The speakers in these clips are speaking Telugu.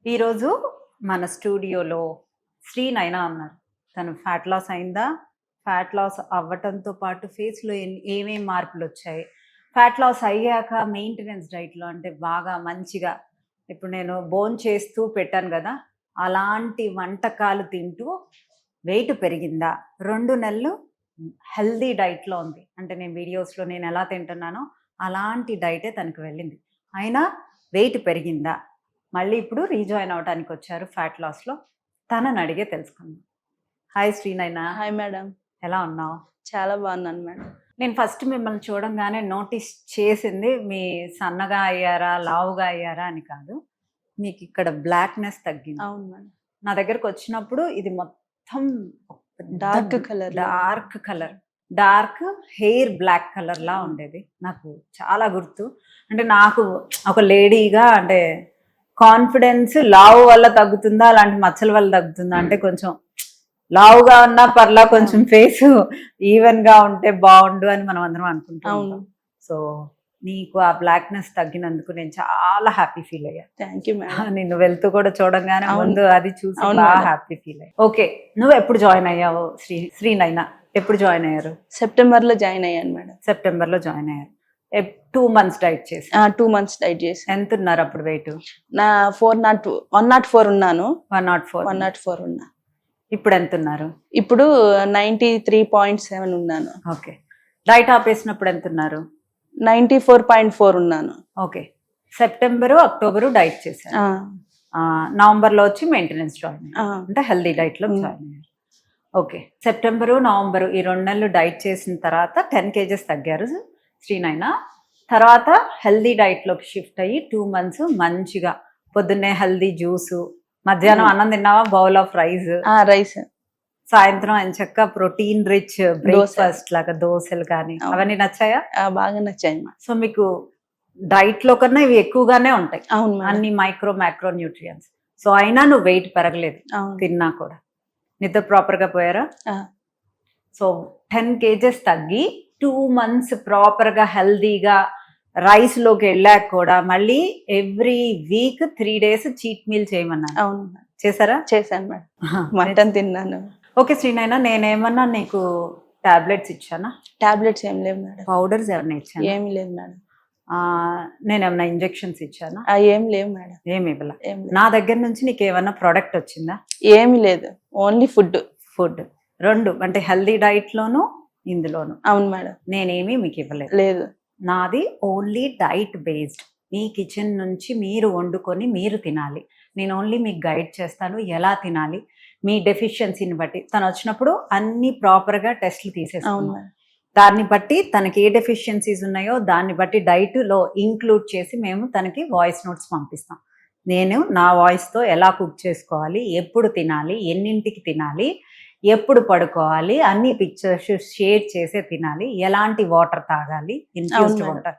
ఈరోజు మన స్టూడియోలో శ్రీ నైనా ఉన్నారు. తను ఫ్యాట్ లాస్ అయిందా? ఫ్యాట్ లాస్ అవ్వటంతో పాటు ఫేస్‌లో ఏమేం మార్పులొచ్చాయి? ఫ్యాట్ లాస్ అయ్యాక మెయింటెనెన్స్ డైట్‌లో అంటే బాగా మంచిగా ఇప్పుడు నేను భోంచేస్తూ పెట్టాను గదా! అలాంటి వంటకాలు తింటూ వెయిట్ పెరిగిందా? 2 నెలలు హెల్తీ డైట్‌లో ఉంది. అంటే నేను వీడియోస్‌లో నేనెలా తింటున్నానో అలాంటి డైటే తనకి వెళ్ళింది. అయినా వెయిట్ పెరిగిందా? మళ్ళీ ఇప్పుడు రీజాయిన్ అవ్వటానికొచ్చారు ఫ్యాట్ లాస్‌లో. తనని అడిగే తెలుసుకుందాం. హాయ్ శ్రీనైనా. Hi madam. ఎలా ఉన్నావు? చాలా బాగున్నాను మేడం. నేను ఫస్ట్ మిమ్మల్ని చూడంగానే నోటీస్ చేసింది మీ సన్నగా అయ్యారా? లావుగా అయ్యారా? అని కాదు. మీకిక్కడ బ్లాక్‌నెస్ తగ్గింది. అవును మేడం. నా దగ్గరకొచ్చినప్పుడు ఇది మొత్తం డార్క్ కలర్‌లో. Dark colour. Dark hair black కలర్‌లా ఉండేది. నాకు చాలా గుర్తు. అంటే నాకు ఒక లేడీగా అంటే కాన్ఫిడెన్స్ లావు వల్ల తగ్గుతుందా? అలాంటి మచ్చల వల్ల తగ్గుతుందా? అంటే కొంచెం లావుగా ఉన్నా పర్లా కొంచెం ఫేస్ ఈవెన్‌గా ఉంటే బావుండు అని మనం అందరం అనుకుంటాం. అవును. సో, నీకు ఆ బ్లాక్‌నెస్ తగ్గినందుకు నేను చాలా హ్యాపీ ఫీల్ అయ్యా. Thank you madam. నిన్ను వెళ్తూ కూడా చూడంగానే అవును. ముందు అది చూసి అవును బాగా మేడం. హ్యాపీ ఫీల్ అయ్యా. ఓకే. నువ్వు ఎప్పుడు జాయిన్ అయ్యావు? శ్రీనైనా ఎప్పుడు జాయిన్ అయ్యారు? సెప్టెంబర్‌లో జాయిన్ అయ్యాను మేడం. సెప్టెంబర్‌లో జాయిన్ అయ్యారు. 2 మంత్స్ డైట్ చేసి 2 మంత్స్ డైట్ చేశాను. ఎంతున్నారు అప్పుడు వెయిట్? నా 104 ఉన్నాను. 104. 104 ఉన్నా. ఇప్పుడు ఎంతున్నారు? ఇప్పుడు 93.7 ఉన్నాను. ఓకే. డైట్ ఆపేసినప్పుడు ఎంతున్నారు? 94.4 ఉన్నాను. ఓకే. సెప్టెంబరు, అక్టోబరు డైట్ చేశారు. ఆ! నవంబర్‌లో వచ్చి మెయింటెనెన్స్ జాయిన్ అయ్యారు. ఆ! అంటే హెల్తీ డైట్‌లో జాయిన్ అయ్యారు. ఓకే. సెప్టెంబరు, నవంబరు ఈ 2 నెలలు డైట్ చేసిన తర్వాత 10 కేజెస్ తగ్గారు శ్రీనైనా. తర్వాత హెల్తీ డైట్‌లోకి షిఫ్ట్ అయ్యి 2 మంత్స్ మంచిగా పొద్దున్నే హెల్తీ జ్యూసు, మధ్యాహ్నం అన్నం తిన్నావా? Bowl of rice. రైస్. సాయంత్రం ఎంచక్కా ప్రోటీన్ రిచ్ బ్రేక్‌ఫాస్ట్ లాగా దోసలు కానీ అవును. అవన్నీ నచ్చాయా? బాగా నచ్చాయి మేడం. సో, మీకు డైట్‌లో కన్నా ఇవి ఎక్కువగానే ఉంటాయి. అవును మేడం. అన్ని మైక్రో న్యూట్రియంట్స్. సో, అయినా నువ్వు వెయిట్ పెరగలేదు అవును. తిన్నా కూడా. నిద్ర ప్రాపర్‌గా పోయారా? ఆ! సో, 10 కేజెస్ తగ్గి 2 మంత్స్ ప్రాపర్‌గా హెల్తీగా రైస్‌లోకి వెళ్ళాక కూడా మళ్ళీ every week 3 days cheat meal చేయమన్నాను. అవును మేడం. చేశారా? చేశాను మేడం. మటన్ తిన్నాను. ఓకే శ్రీనైనా, నేనేమన్నా నీకు టాబ్లెట్స్ ఇచ్చానా? టాబ్లెట్స్ ఏం లేవు మేడం. పౌడర్స్ ఏమన్నా ఇచ్చానా? ఏమీ లేదు మేడం. నేనేమన్నా ఇంజెక్షన్స్ ఇచ్చానా? ఏం లేవు మేడం. ఏమి ఇవ్వలా. ఏం లేదు. నా దగ్గర నుంచి నీకేమన్నా ప్రోడక్ట్ వచ్చిందా? ఏమీ లేదు. Only food. 2 అంటే హెల్తీ డైట్‌లోను, ఇందులోను. అవును మేడం. నేనేమి మీకు ఇవ్వలేదు. లేదు. నాది ఓన్లీ డైట్ బేస్డ్. మీ కిచెన్ నుంచి మీరు వండుకొని మీరు తినాలి. నేను ఓన్లీ మీకు గైడ్ చేస్తాను ఎలా తినాలి. మీ డెఫిషియన్సీని బట్టి తను వచ్చినప్పుడు అన్ని ప్రాపర్‌గా టెస్టులు అవును తీసేసుకున్నాం. మేడం. దాన్ని బట్టి తనకి ఏ డెఫిషియన్సీస్ ఉన్నాయో దాన్ని బట్టి డైట్‌లో ఇంక్లూడ్ చేసి మేము తనకి వాయిస్ నోట్స్ పంపిస్తాం. నేను నా వాయిస్‌తో ఎలా కుక్ చేసుకోవాలి, ఎప్పుడు తినాలి, ఎన్నింటికి తినాలి, ఎప్పుడు పడుకోవాలి, అన్ని పిక్చర్స్ షేర్ చేసే తినాలి, ఎలాంటి వాటర్ తాగాలి, ఇన్ఫ్యూజ్డ్ అవును మేడం. వాటర్.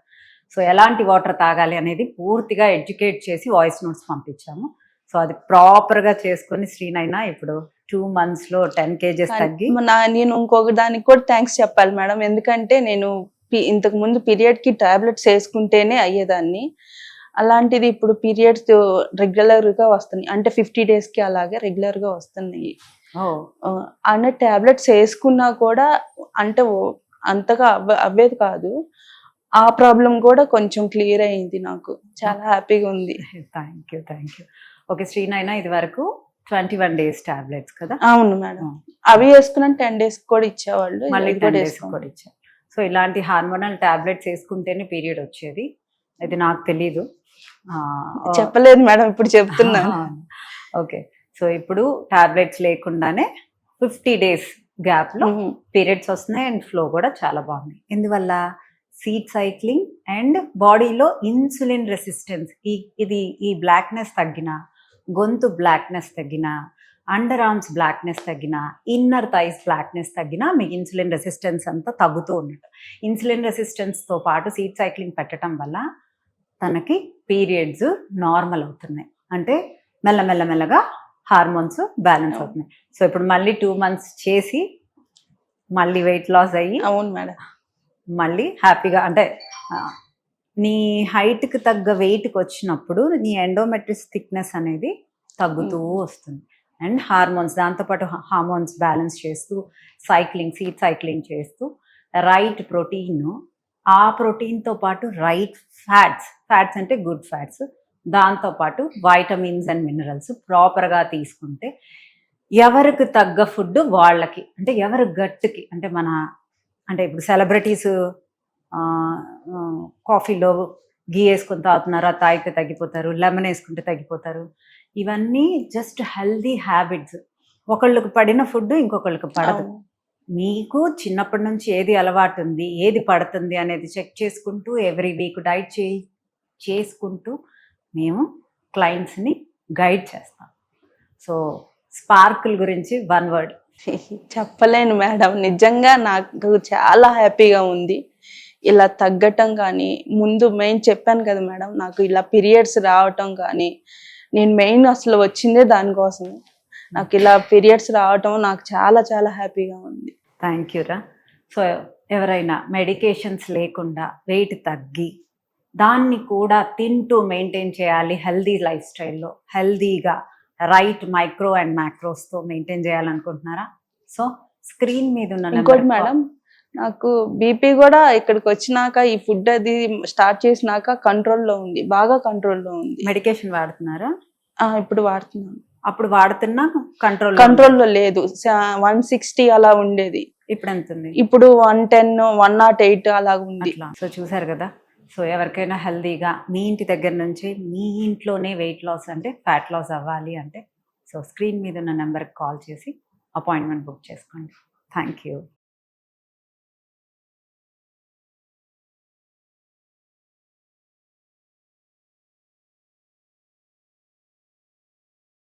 సో, ఎలాంటి వాటర్ తాగాలి అనేది పూర్తిగా ఎడ్యుకేట్ చేసి వాయిస్ నోట్స్ పంపించాము. సో, అది ప్రాపర్‌గా చేసుకొని శ్రీనైనా ఇప్పుడు 2 మంత్స్‌లో 10 కేజెస్ తగ్గి నేను ఇంకొక దానికి కూడా థ్యాంక్స్ చెప్పాలి మేడం. ఎందుకంటే నేను ఇంతకు ముందు పీరియడ్‌కి టాబ్లెట్స్ వేసుకుంటేనే అయ్యేదాన్ని. అలాంటిది ఇప్పుడు పీరియడ్స్ రెగ్యులర్‌గా వస్తున్నాయి. అంటే 50 డేస్‌కి అలాగే రెగ్యులర్‌గా వస్తున్నాయి. ఓహ్! అన్న టాబ్లెట్స్ వేసుకున్నా కూడా అంటే అంతగా అవ్వేది కాదు. ఆ ప్రాబ్లం కూడా కొంచెం క్లియర్ అయింది నాకు. చాలా హ్యాపీగా ఉంది. Thank you. ఓకే శ్రీనైనా, ఇది వరకు 21 డేస్ టాబ్లెట్స్ కదా? అవును మేడం. అవి వేసుకున్నాను 10 డేస్ కూడా ఇచ్చేవాళ్ళు. మళ్ళీ ఇది 10 కూడా డేస్ వేసుకోండి. కూడా ఇచ్చారు. సో, ఇలాంటి హార్మోనల్ టాబ్లెట్స్ వేసుకుంటేనే పీరియడ్ వచ్చేది. ఇది నాకు తెలీదు. చెప్పలేదు మేడం, ఇప్పుడు చెప్తున్నాను. ఓకే. సో, ఇప్పుడు టాబ్లెట్స్ లేకుండానే 50 డేస్ గ్యాప్‌లో పీరియడ్స్ వస్తున్నాయి అండ్ ఫ్లో కూడా చాలా బాగుంది. ఎందువల్ల? సీడ్ సైక్లింగ్ అండ్ బాడీలో ఇన్సులిన్ రెసిస్టెన్స్. ఈ బ్లాక్‌నెస్ తగ్గినా, గొంతు బ్లాక్‌నెస్ తగ్గినా, అండర్ ఆర్మ్స్ బ్లాక్‌నెస్ తగ్గినా, ఇన్నర్ థైస్ బ్లాక్‌నెస్ తగ్గినా మీకు ఇన్సులిన్ రెసిస్టెన్స్ అంతా తగ్గుతూ ఉన్నట్టు. ఇన్సులిన్ రెసిస్టెన్స్‌తో పాటు సీడ్ సైక్లింగ్ పెట్టడం వల్ల తనకి పీరియడ్స్ నార్మల్ అవుతున్నాయి. అంటే మెల్లగా హార్మోన్స్ బ్యాలెన్స్ అవుతున్నాయి. సో, ఇప్పుడు మళ్ళీ 2 మంత్స్ చేసి మళ్ళీ వెయిట్ లాస్ అయ్యి అవును మేడం. మళ్ళీ హ్యాపీగా అంటే నీ హైట్‌కి తగ్గ వెయిట్‌కి వచ్చినప్పుడు నీ ఎండోమెట్రిస్ థిక్‌నెస్ అనేది తగ్గుతూ వస్తుంది. అండ్ హార్మోన్స్, దాంతోపాటు హార్మోన్స్ బ్యాలెన్స్ చేస్తూ సైక్లింగ్, సీడ్ సైక్లింగ్ చేస్తూ రైట్ ప్రోటీన్, ఆ ప్రోటీన్తో పాటు రైట్ ఫ్యాట్స్ అంటే గుడ్ ఫ్యాట్స్, దాంతోపాటు వైటమిన్స్ అండ్ మినరల్స్ ప్రాపర్గా తీసుకుంటే ఎవరికి తగ్గ ఫుడ్ వాళ్ళకి, అంటే ఎవరి గట్టుకి, అంటే ఇప్పుడు సెలబ్రిటీస్ కాఫీలో గీ వేసుకొని తాగుతున్నారా, తాగితే తగ్గిపోతారు, లెమన్ వేసుకుంటే తగ్గిపోతారు. ఇవన్నీ జస్ట్ హెల్దీ హ్యాబిట్స్. ఒకళ్ళకి పడిన ఫుడ్ ఇంకొకళ్ళకి పడదు. మీకు చిన్నప్పటి నుంచి ఏది అలవాటు ఉంది, ఏది పడుతుంది అనేది చెక్ చేసుకుంటూ ఎవ్రీ వీక్ డైట్ చేసుకుంటూ మేము క్లయింట్స్ని గైడ్ చేస్తాం. సో స్పార్కిల్ గురించి 1 word చెప్పలేను మేడం, నిజంగా నాకు చాలా హ్యాపీగా ఉంది ఇలా తగ్గటం. కానీ ముందు మెయిన్ చెప్పాను కదా మేడం, నాకు ఇలా పీరియడ్స్ రావటం కానీ, నేను మెయిన్ అసలు వచ్చిందే దానికోసం. నాకు ఇలా పీరియడ్స్ రావటం నాకు చాలా చాలా హ్యాపీగా ఉంది. థ్యాంక్ యూ రా. సో ఎవరైనా మెడికేషన్స్ లేకుండా వెయిట్ తగ్గి దాన్ని కూడా తింటూ మెయింటైన్ చేయాలి, హెల్దీ లైఫ్ స్టైల్లో హెల్దీగా రైట్ మైక్రో అండ్ మ్యాక్రోస్తో మెయింటైన్ చేయాలనుకుంటున్నారా? సో స్క్రీన్ మీద ఉన్న ఇంకోటి మేడం, నాకు బీపీ కూడా ఇక్కడికి వచ్చినాక ఈ ఫుడ్ అది స్టార్ట్ చేసినాక కంట్రోల్లో ఉంది, బాగా కంట్రోల్లో ఉంది. మెడికేషన్ వాడుతున్నారా? ఇప్పుడు వాడుతున్నాను. అప్పుడు వాడుతున్నా కంట్రోల్లో లేదు, 160 అలా ఉండేది. ఇప్పుడు ఎంత ఉంది? ఇప్పుడు 110, 108 అలా ఉంది. సో చూసారు కదా. సో ఎవరికైనా హెల్దీగా మీ ఇంటి దగ్గర నుంచి మీ ఇంట్లోనే వెయిట్ లాస్ అంటే ఫ్యాట్ లాస్ అవ్వాలి అంటే సో స్క్రీన్ మీద ఉన్న నెంబర్కి కాల్ చేసి అపాయింట్మెంట్ బుక్ చేసుకోండి. Thank you.